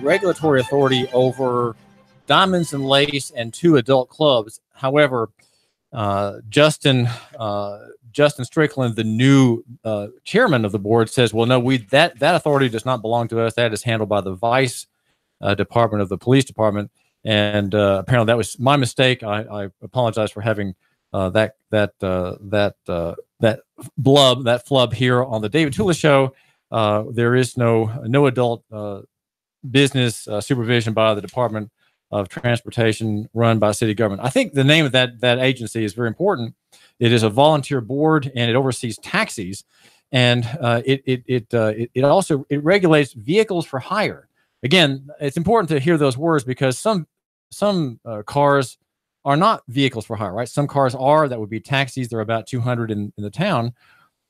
regulatory authority over Diamonds and Lace and 2 adult clubs. However, Justin Strickland, the new chairman of the board, says, "Well, no, that authority does not belong to us. That is handled by the vice department of the police department." And apparently, that was my mistake. I apologize for having that flub here on the David Tula Show. There is no adult business supervision by the Department of Transportation run by city government. I think the name of that agency is very important. It is a volunteer board, and it oversees taxis, and it also regulates vehicles for hire. Again, it's important to hear those words because some cars are not vehicles for hire, right? Some cars are. That would be taxis. There are about 200 in the town.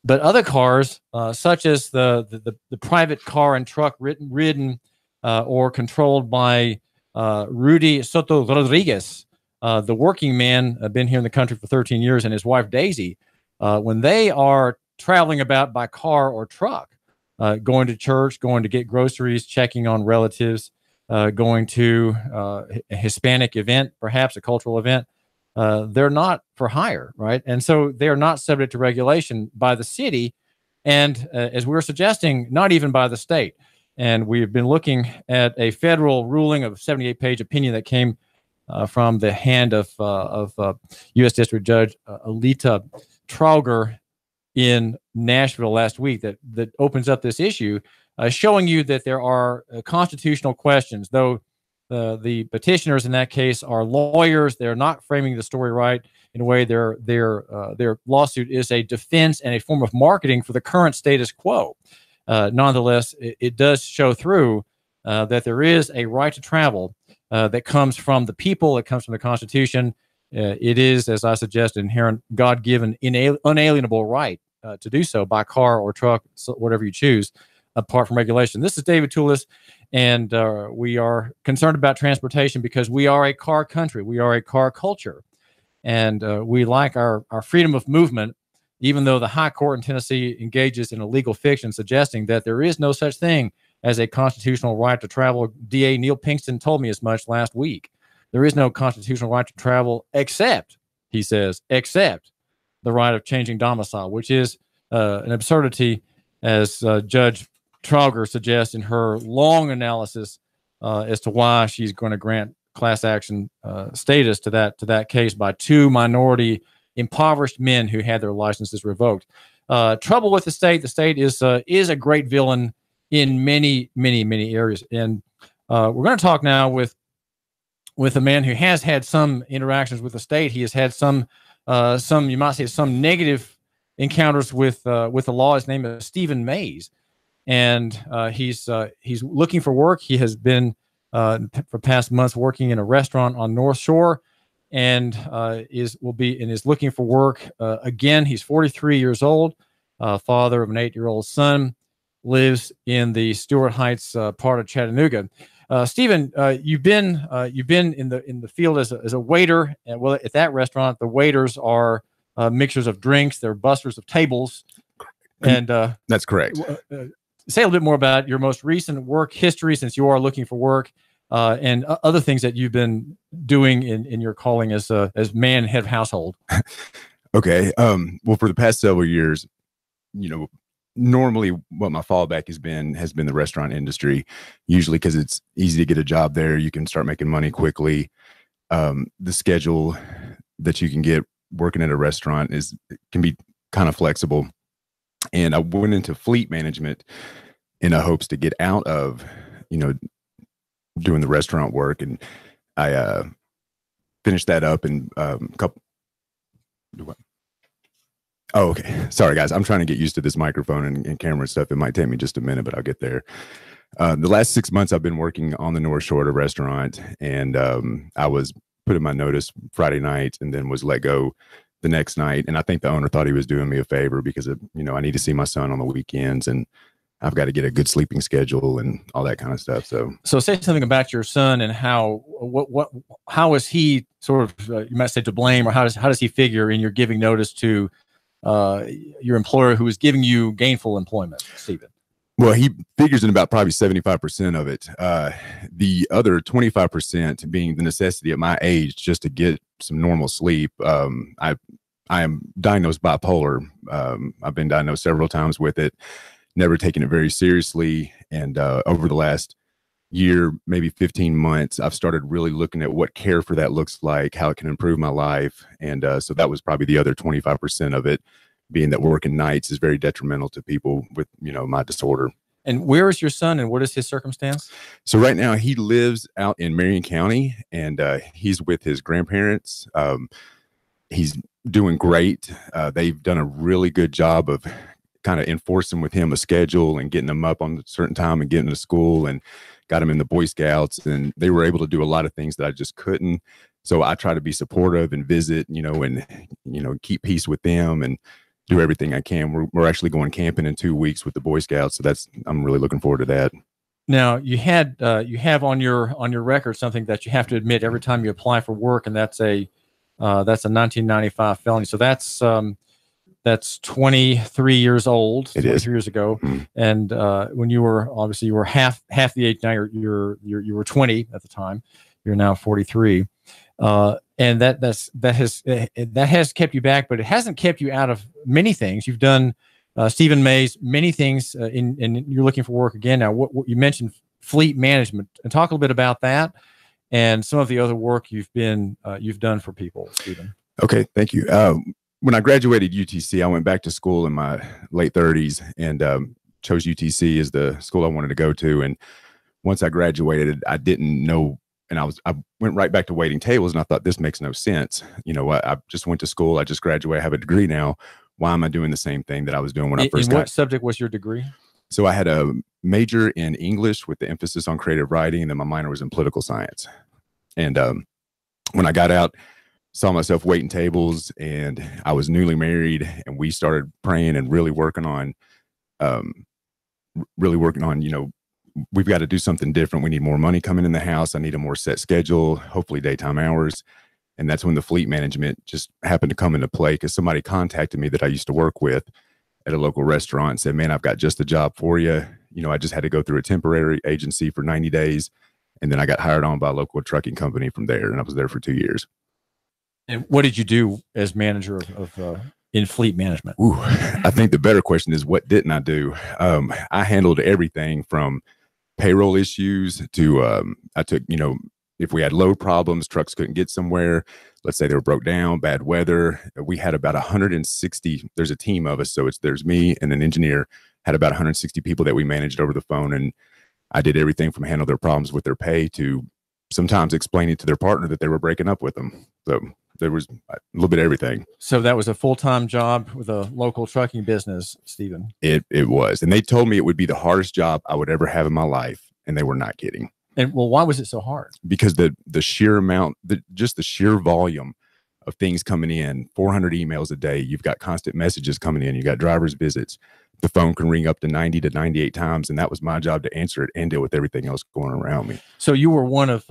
But other cars, such as the private car and truck ridden or controlled by Rudy Soto Rodriguez, the working man, been here in the country for 13 years, and his wife Daisy, when they are traveling about by car or truck, going to church, going to get groceries, checking on relatives, going to a Hispanic event, perhaps a cultural event, they're not for hire, right? And so they are not subject to regulation by the city, and as we were suggesting, not even by the state. And we've been looking at a federal ruling of a 78-page opinion that came from the hand of U.S. District Judge Alita Trauger in Nashville last week that opens up this issue, showing you that there are constitutional questions. Though the petitioners in that case are lawyers, they're not framing the story right. In a way, their lawsuit is a defense and a form of marketing for the current status quo. Nonetheless, it does show through that there is a right to travel that comes from the people, it comes from the Constitution. It is, as I suggest, inherent God-given, unalienable right to do so by car or truck, so whatever you choose, apart from regulation. This is David Toulis, and we are concerned about transportation because we are a car country. We are a car culture, and we like our freedom of movement, even though the High Court in Tennessee engages in a legal fiction suggesting that there is no such thing as a constitutional right to travel. DA Neil Pinkston told me as much last week. There is no constitutional right to travel except, he says, except the right of changing domicile, which is an absurdity, as Judge Trauger suggests in her long analysis as to why she's going to grant class action status to that case by 2 minority impoverished men who had their licenses revoked. Trouble with the state. The state is a great villain in many areas. And we're going to talk now with a man who has had some interactions with the state. He has had some you might say some negative encounters with the law. His name is Stephen Mays, and he's looking for work. He has been for past months working in a restaurant on North Shore, and is looking for work again. He's 43 years old, father of an 8-year-old son, lives in the Stewart Heights part of Chattanooga. Stephen, you've been in the field as a waiter. And well, at that restaurant, the waiters are mixers of drinks. They're busters of tables. And that's correct. Say a little bit more about your most recent work history, since you are looking for work, and other things that you've been doing in your calling as man head of household. Okay. Well, for the past several years, normally what my fallback has been the restaurant industry, usually because it's easy to get a job there. You can start making money quickly. The schedule that you can get working at a restaurant can be kind of flexible. And I went into fleet management in hopes to get out of, doing the restaurant work. And I finished that up in a couple. Oh, okay. Sorry, guys. I'm trying to get used to this microphone and camera and stuff. It might take me just a minute, but I'll get there. The last 6 months, I've been working on the North Shore at a restaurant, and I was put in my notice Friday night and then was let go the next night. And I think the owner thought he was doing me a favor because I need to see my son on the weekends, and I've got to get a good sleeping schedule and all that kind of stuff. So say something about your son and how is he sort of you might say to blame, or how does he figure in your giving notice to your employer who is giving you gainful employment, Stephen? Well, he figures in about probably 75% of it. The other 25% being the necessity at my age just to get some normal sleep. I am diagnosed bipolar. I've been diagnosed several times with it, never taken it very seriously. And over the last year, maybe 15 months, I've started really looking at what care for that looks like, how it can improve my life. And so that was probably the other 25% of it, being that working nights is very detrimental to people with, my disorder. And where is your son and what is his circumstance? So right now he lives out in Marion County, and he's with his grandparents. He's doing great. They've done a really good job of kind of enforcing with him a schedule and getting him up on a certain time and getting to school, and got him in the Boy Scouts. And they were able to do a lot of things that I just couldn't. So I try to be supportive and visit, and keep peace with them and do everything I can. We're actually going camping in 2 weeks with the Boy Scouts, so I'm really looking forward to that. Now you have on your record something that you have to admit every time you apply for work, and that's a 1995 felony. So that's 23 years old. It is 23 years ago, mm-hmm. And when you were half the age. Now you were 20 at the time. You're now 43. And that has kept you back, but it hasn't kept you out of many things. You've done Stephen May's many things, and you're looking for work again now. What you mentioned fleet management, and talk a little bit about that and some of the other work you've done for people, Stephen. Okay, thank you. When I graduated UTC, I went back to school in my late 30s and chose UTC as the school I wanted to go to. And once I graduated, I didn't know. And I went right back to waiting tables, and I thought, this makes no sense. I just went to school. I just graduated. I have a degree now. Why am I doing the same thing that I was doing when I first got? What subject was your degree? So I had a major in English with the emphasis on creative writing, and then my minor was in political science. And when I got out, saw myself waiting tables, and I was newly married, and we started praying and really working on, we've got to do something different. We need more money coming in the house. I need a more set schedule, hopefully daytime hours. And that's when the fleet management just happened to come into play, because somebody contacted me that I used to work with at a local restaurant and said, man, I've got just the job for you. I just had to go through a temporary agency for 90 days. And then I got hired on by a local trucking company from there. And I was there for 2 years. And what did you do as manager in fleet management? Ooh, I think the better question is, what didn't I do? I handled everything from payroll issues to I took, if we had load problems, trucks couldn't get somewhere, let's say they were broke down, bad weather. We had about 160, there's a team of us. So there's me and an engineer, had about 160 people that we managed over the phone. And I did everything from handle their problems with their pay to sometimes explaining to their partner that they were breaking up with them. So there was a little bit of everything. So that was a full-time job with a local trucking business, Stephen. It was. And they told me it would be the hardest job I would ever have in my life. And they were not kidding. And well, why was it so hard? Because the sheer amount, just the sheer volume of things coming in, 400 emails a day. You've got constant messages coming in. You got driver's visits. The phone can ring up to 90 to 98 times. And that was my job to answer it and deal with everything else going around me. So you were one of,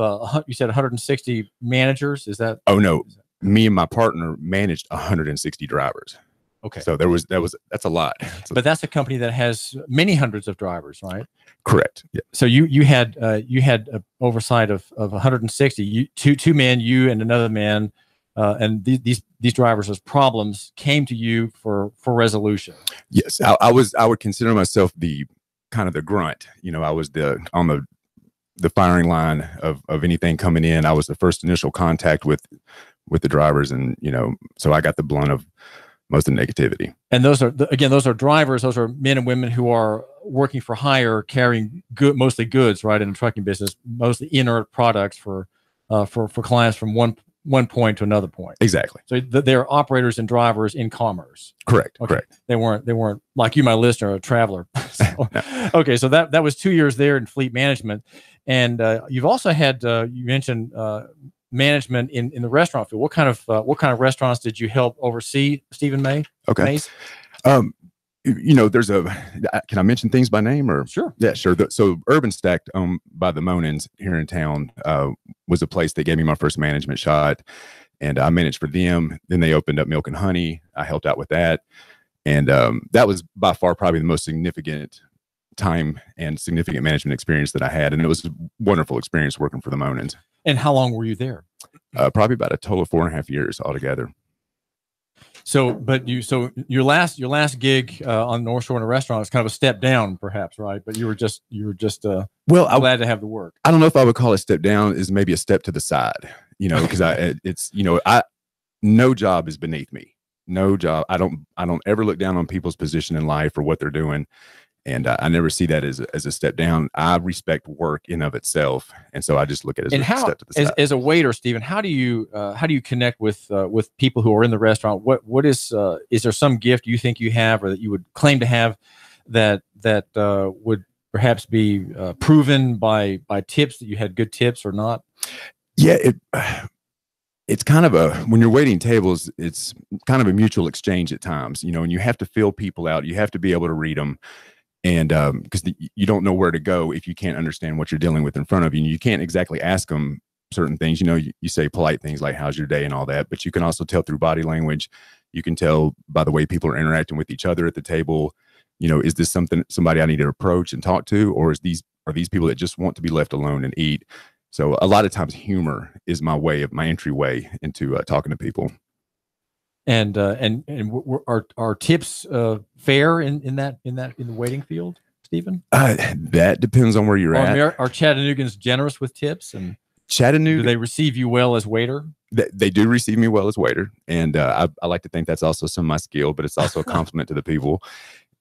you said 160 managers. Is that? Oh, no. Me and my partner managed 160 drivers. Okay. So that's a lot. But that's a company that has many hundreds of drivers, right? Correct. Yeah. So you had a oversight of 160, two men, you and another man, and these drivers' problems came to you for resolution. Yes, I would consider myself the kind of the grunt. I was on the firing line of anything coming in. I was the first initial contact with the drivers, and so I got the blunt of most of the negativity. And those are drivers. Those are men and women who are working for hire, carrying mostly goods, right, in the trucking business, mostly inert products for clients from one point to another point. Exactly. So they're operators and drivers in commerce. Correct. Okay. Correct. They weren't like you, my listener, a traveler. So, no. Okay. So that was 2 years there in fleet management, and you've also had you mentioned management in the restaurant field. What kind of restaurants did you help oversee, Stephen May? Okay. Mays? There's can I mention things by name or? Sure. Yeah, sure. So Urban Stack, by the Monans here in town, was a place that gave me my first management shot, and I managed for them. Then they opened up Milk and Honey. I helped out with that. And that was by far probably the most significant time and significant management experience that I had. And it was a wonderful experience working for the Monans. And how long were you there? Probably about a total of 4.5 years altogether. So your last gig on North Shore in a restaurant was kind of a step down, perhaps, right? But you were just glad to have the work. I don't know if I would call it a step down, is maybe a step to the side, because no job is beneath me. No job. I don't ever look down on people's position in life or what they're doing. And I never see that as a step down. I respect work in of itself, and so I just look at it as a step to the side. As a waiter, Stephen, how do you connect with people who are in the restaurant? What is there some gift you think you have, or that you would claim to have, that would perhaps be proven by tips, that you had good tips or not? Yeah, it's kind of when you're waiting tables, it's kind of a mutual exchange at times, and you have to feel people out. You have to be able to read them. And because you don't know where to go if you can't understand what you're dealing with in front of you. And you can't exactly ask them certain things. You say polite things like, how's your day and all that. But you can also tell through body language. You can tell by the way people are interacting with each other at the table. Is this somebody I need to approach and talk to? Or are these people that just want to be left alone and eat? So a lot of times humor is my entryway into talking to people. And are tips fair in the waiting field, Stephen? That depends on where you're at. Are Chattanoogans generous with tips? And Chattanooga, do they receive you well as waiter? They do receive me well as waiter, and I like to think that's also some of my skill, but it's also a compliment to the people.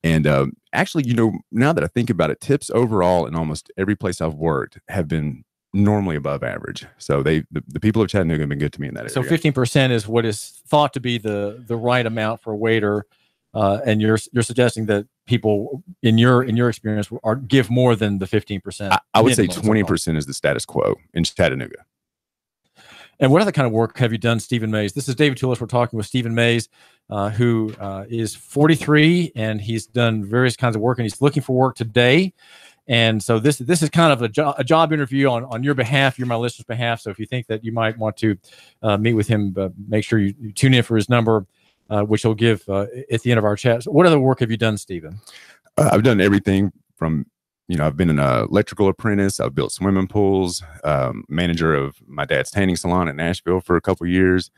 And actually, now that I think about it, tips overall in almost every place I've worked have been normally above average. So the people of Chattanooga have been good to me in that area. So 15% is what is thought to be the right amount for a waiter, and you're suggesting that people in your experience give more than the 15%. I would say 20% is the status quo in Chattanooga. And what other kind of work have you done, Stephen Mays? This is David Toulish. We're talking with Stephen Mays, who is 43, and he's done various kinds of work, and he's looking for work today. And so this is kind of a job interview on your behalf, my listeners' behalf. So if you think that you might want to meet with him, make sure you tune in for his number, which he'll give at the end of our chat. So what other work have you done, Stephen? I've done everything from, I've been an electrical apprentice. I've built swimming pools, manager of my dad's tanning salon in Nashville for a couple of years.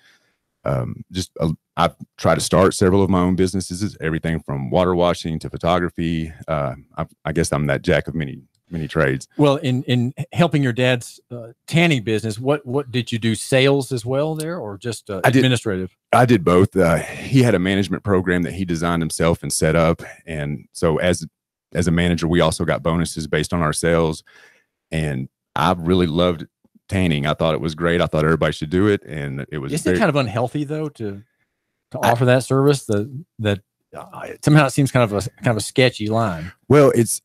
I've tried to start several of my own businesses, everything from water washing to photography. I guess I'm that jack of many trades. Well, in helping your dad's tanning business, what did you do? Sales as well there, or just administrative? I did both. He had a management program that he designed himself and set up. And so as a manager, we also got bonuses based on our sales. And I really loved tanning. I thought it was great. I thought everybody should do it, and it was. Isn't it kind of unhealthy though to offer that service? That somehow it seems kind of a sketchy line. Well, it's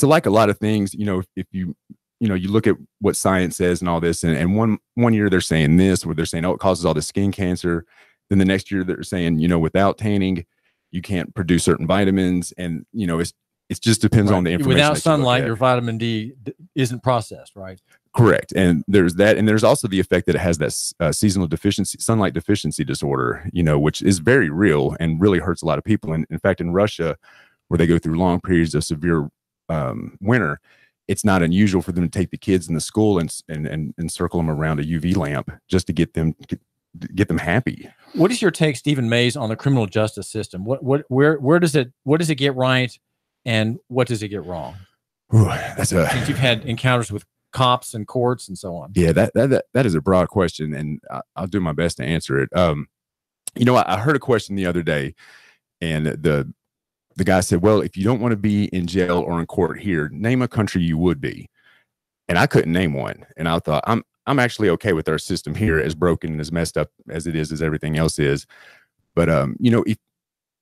like a lot of things. If you look at what science says and all this, and one year they're saying this, where they're saying, oh, it causes all this skin cancer. Then the next year they're saying, without tanning, you can't produce certain vitamins, and it just depends on the information. Without sunlight, your vitamin D isn't processed, right? Correct. And there's that. And there's also the effect that it has that seasonal sunlight deficiency disorder, which is very real and really hurts a lot of people. And in fact, in Russia, where they go through long periods of severe winter, it's not unusual for them to take the kids in the school and circle them around a UV lamp just to get them happy. What is your take, Stephen Mays, on the criminal justice system? Where does it get right, and what does it get wrong? Ooh, since you've had encounters with cops and courts and so on. Yeah, that is a broad question, and I'll do my best to answer it. I heard a question the other day, and the guy said, well, if you don't want to be in jail or in court here, name a country you would be. And I couldn't name one. And I thought, I'm actually okay with our system here, as broken and as messed up as it is, as everything else is. But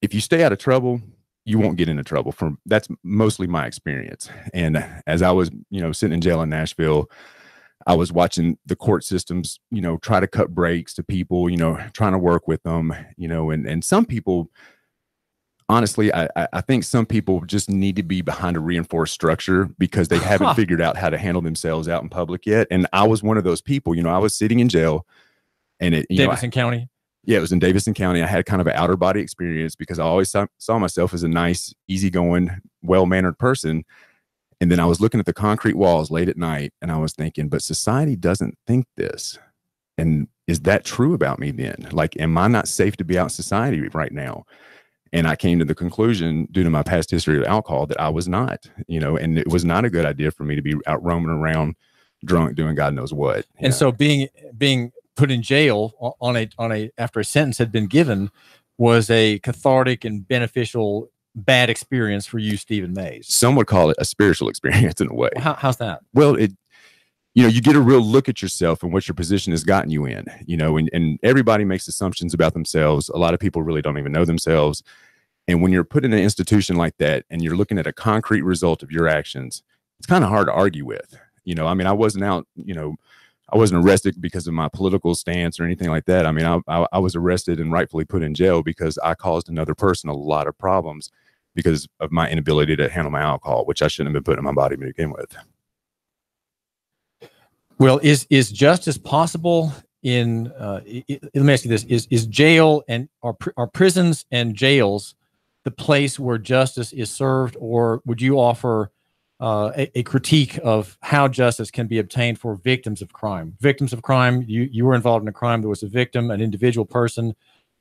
if you stay out of trouble, you won't get into trouble. That's mostly my experience. And as I was, sitting in jail in Nashville, I was watching the court systems, try to cut breaks to people, trying to work with them, and some people, honestly, I think some people just need to be behind a reinforced structure because they haven't figured out how to handle themselves out in public yet. And I was one of those people. I was sitting in jail, and Davidson County. Yeah, it was in Davidson County. I had kind of an outer body experience because I always saw myself as a nice, easygoing, well-mannered person. And then I was looking at the concrete walls late at night and I was thinking, but society doesn't think this. And is that true about me then? Like, am I not safe to be out in society right now? And I came to the conclusion, due to my past history of alcohol, that I was not, and it was not a good idea for me to be out roaming around drunk doing God knows what. And so being put in jail on a after a sentence had been given was a cathartic and beneficial bad experience for you, Stephen Mays. Some would call it a spiritual experience in a way. How's that? Well, you get a real look at yourself and what your position has gotten you in, and everybody makes assumptions about themselves. A lot of people really don't even know themselves. And when you're put in an institution like that and you're looking at a concrete result of your actions, it's kind of hard to argue with. I mean, I wasn't out, I wasn't arrested because of my political stance or anything like that. I mean, I was arrested and rightfully put in jail because I caused another person a lot of problems because of my inability to handle my alcohol, which I shouldn't have been putting in my body to begin with. Well, is justice possible in, let me ask you this, is jail and are prisons and jails the place where justice is served, or would you offer a critique of how justice can be obtained for victims of crime? Victims of crime, you were involved in a crime. There was a victim, an individual person.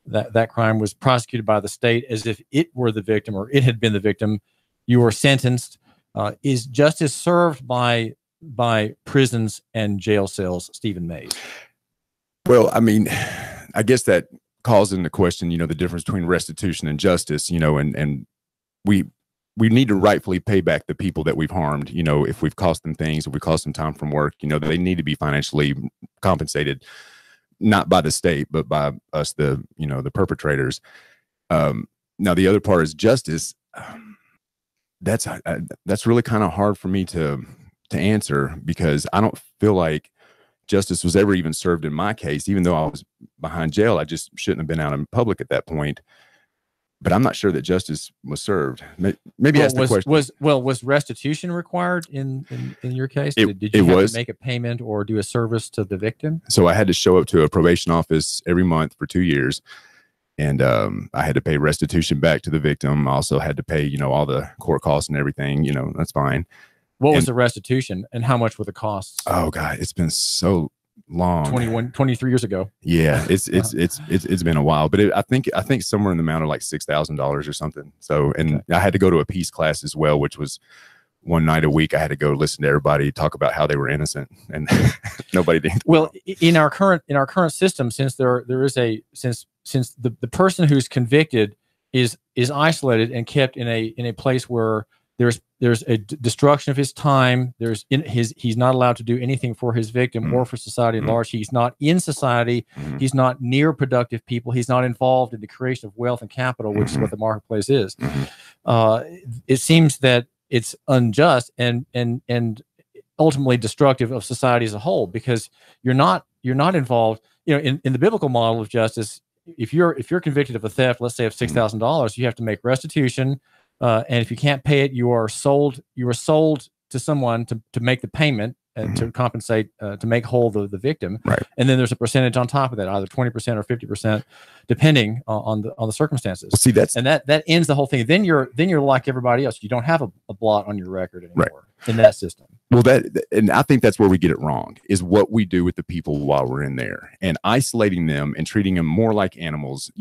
That crime was prosecuted by the state as if it were the victim or it had been the victim. You were sentenced. Is justice served by prisons and jail cells, Stephen Mays? Well, I mean, I guess that calls into question, the difference between restitution and justice, and we need to rightfully pay back the people that we've harmed. If we've cost them things, if we cost them time from work, they need to be financially compensated, not by the state, but by us, the perpetrators. Now the other part is justice. That's really kind of hard for me to answer because I don't feel like justice was ever even served in my case. Even though I was behind jail, I just shouldn't have been out in public at that point. But I'm not sure that justice was served. Maybe ask the question. Was restitution required in your case? Did you have to make a payment or do a service to the victim? So I had to show up to a probation office every month for 2 years. And I had to pay restitution back to the victim. I also had to pay, all the court costs and everything, that's fine. What was the restitution and how much were the costs? Oh God, it's been so long. 23 years ago. Yeah, it's been a while, but I think somewhere in the amount of like $6,000 or something. So, and okay. I had to go to a peace class as well, which was one night a week. I had to go listen to everybody talk about how they were innocent, and nobody did. Well, in our current system, since since the person who's convicted is isolated and kept in a place where there's a destruction of his time. He's not allowed to do anything for his victim or for society at large. He's not in society. He's not near productive people. He's not involved in the creation of wealth and capital, which is what the marketplace is. It seems that it's unjust and ultimately destructive of society as a whole, because you're not involved. In the biblical model of justice, if you're convicted of a theft, let's say of $6,000, you have to make restitution. And if you can't pay it, you are sold to someone to make the payment and to compensate, to make whole the victim. Right. And then there's a percentage on top of that, either 20% or 50%, depending on the circumstances. Well, see, that ends the whole thing. Then you're like everybody else. You don't have a blot on your record anymore in that system. Well, and I think that's where we get it wrong, is what we do with the people while we're in there, and isolating them and treating them more like animals,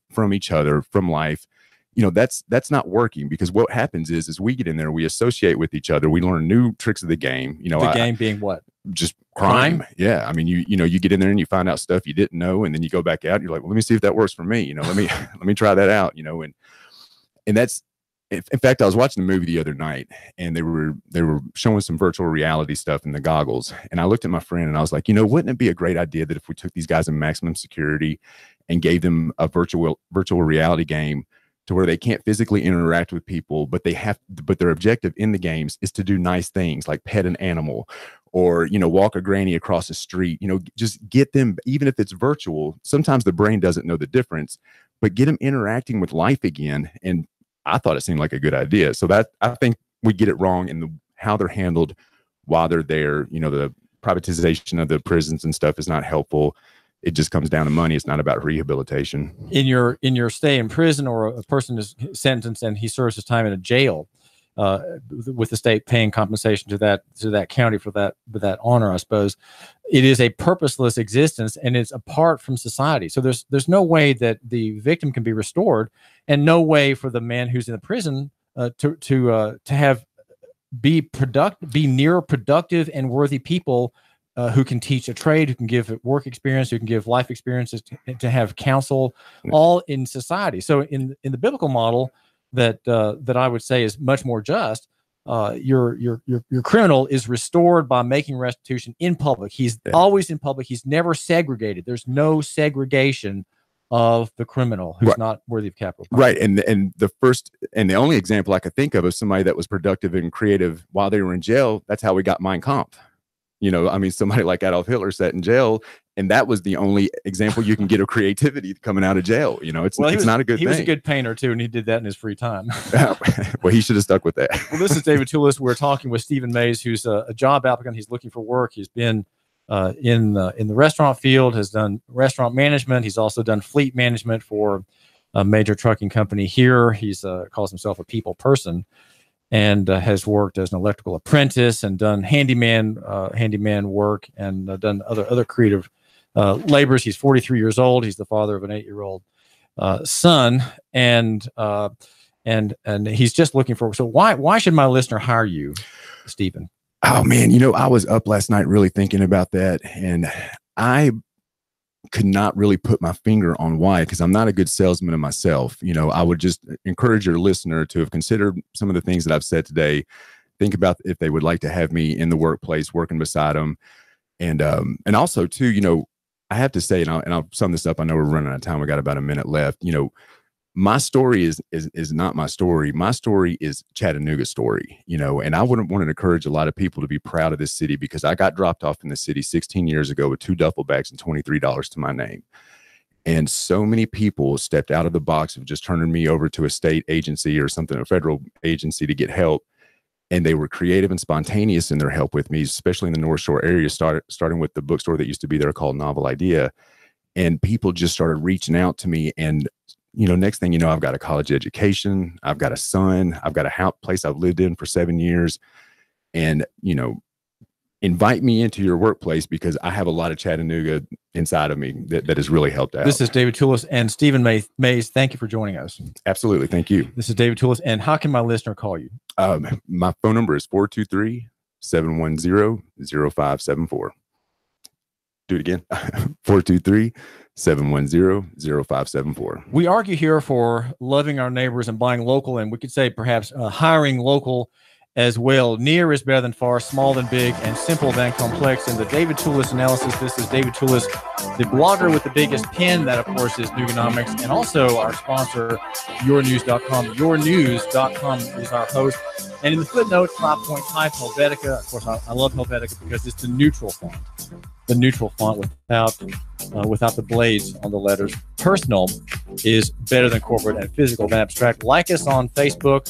from each other, from life. That's not working, because what happens is we get in there, we associate with each other, we learn new tricks of the game. The game being what? Just crime. Yeah. I mean, you get in there and you find out stuff you didn't know, and then you go back out and you're like, well, let me see if that works for me. Let me try that out, and that's, in fact, I was watching the movie the other night, and they were showing some virtual reality stuff in the goggles. And I looked at my friend and I was like, wouldn't it be a great idea that if we took these guys in maximum security and gave them a virtual reality game to where they can't physically interact with people, but their objective in the games is to do nice things like pet an animal or, walk a granny across the street, just get them, even if it's virtual. Sometimes the brain doesn't know the difference, but get them interacting with life again. And I thought it seemed like a good idea. So that, I think we get it wrong in how they're handled while they're there. The privatization of the prisons and stuff is not helpful. it just comes down to money. It's not about rehabilitation. In your stay in prison, or a person is sentenced and he serves his time in a jail, with the state paying compensation to that county for that honor, I suppose, it is a purposeless existence and it's apart from society. So there's no way that the victim can be restored, and no way for the man who's in the prison to be near productive and worthy people who can teach a trade, who can give work experience, who can give life experiences, to have counsel, all in society. So in the biblical model that I would say is much more just, your criminal is restored by making restitution in public. He's always in public. He's never segregated. There's no segregation of the criminal who's not worthy of capital punishment. Right. And the first and the only example I could think of somebody that was productive and creative while they were in jail, that's how we got Mein Kampf. I mean, somebody like Adolf Hitler sat in jail, and that was the only example you can get of creativity coming out of jail. It's not a good thing. He was a good painter too, and he did that in his free time. Well, he should have stuck with that. Well, this is David Toulis. We're talking with Stephen Mays, who's a job applicant. He's looking for work. He's been in the restaurant field, has done restaurant management. He's also done fleet management for a major trucking company here. He's calls himself a people person, and has worked as an electrical apprentice and done handyman work, and done other creative labors. He's 43 years old. He's the father of an 8-year-old son, and he's just looking for. So why should my listener hire you, Stephen? Oh man, I was up last night really thinking about that, and I could not really put my finger on why, because I'm not a good salesman of myself. I would just encourage your listener to have considered some of the things that I've said today. Think about if they would like to have me in the workplace working beside them. And also too, I have to say, and I'll sum this up. I know we're running out of time. We got about a minute left. My story is not my story. My story is Chattanooga's story, and I wouldn't want to encourage a lot of people to be proud of this city, because I got dropped off in the city 16 years ago with 2 duffel bags and $23 to my name. And so many people stepped out of the box of just turning me over to a state agency or something, a federal agency, to get help. And they were creative and spontaneous in their help with me, especially in the North Shore area, starting with the bookstore that used to be there called Novel Idea. And people just started reaching out to me, and next thing you know, I've got a college education, I've got a son, I've got a place I've lived in for 7 years, and, invite me into your workplace, because I have a lot of Chattanooga inside of me that has really helped out. This is David Toulis and Stephen Mays. Thank you for joining us. Absolutely. Thank you. This is David Toulis. And how can my listener call you? My phone number is 423-710-0574. Do it again. 423-710-0574. We argue here for loving our neighbors and buying local, and we could say perhaps hiring local as well. Near is better than far, small than big, and simple than complex. In the David Toulis analysis, this is David Toulis, the blogger with the biggest pen. That, of course, is Nuganomics, and also our sponsor, yournews.com. Yournews.com is our host. And in the footnote, 5-point type, Helvetica. Of course, I love Helvetica because it's the neutral font. The neutral font without the blades on the letters. Personal is better than corporate, and physical than abstract. Like us on Facebook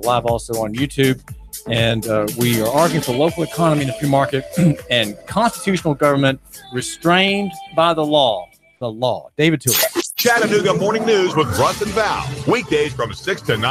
Live, also on YouTube. And we are arguing for local economy in the free market and constitutional government restrained by the law. The law. David Toulis. Chattanooga Morning News with Russ and Val. Weekdays from 6 to 9.